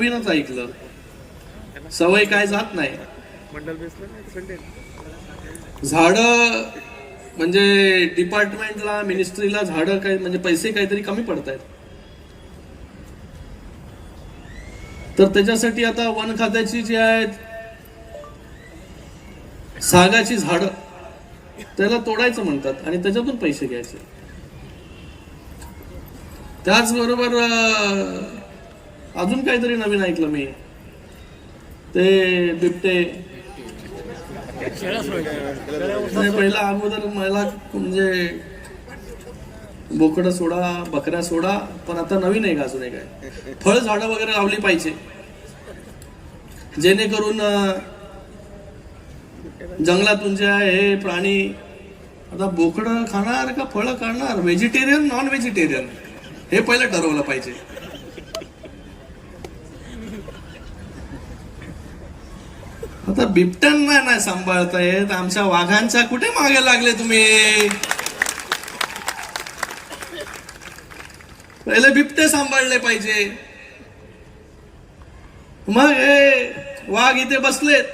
नवीनच ऐकलं, सवय काय जात नाही. झाड म्हणजे डिपार्टमेंटला, मिनिस्ट्रीला झाडं काय म्हणजे पैसे काहीतरी कमी पडत आहेत, तर त्याच्यासाठी आता वन खात्याची जी आहेत सागाची झाडं त्याला तोडायचं म्हणतात आणि त्याच्यातून पैसे घ्यायचे. त्याचबरोबर अजून काहीतरी नवीन ऐकलं मी, ते बिबटे पहिला अगोदर मला म्हणजे बोकडं सोडा, बकऱ्या सोडा, पण आता नवीन आहे का अजून एक आहे, फळ झाडं वगैरे लावली पाहिजे, जेणेकरून जंगलातून जे आहे हे प्राणी, आता बोकडं खाणार का फळं खाणार, व्हेजिटेरियन नॉन व्हेजिटेरियन हे पहिलं ठरवलं पाहिजे. आता बिबट्यांना नाही सांभाळता येत, आमच्या वाघांच्या कुठे मागे लागले तुम्ही? पहिले बिबटे सांभाळले पाहिजे, मग हे वाघ इथे बसलेत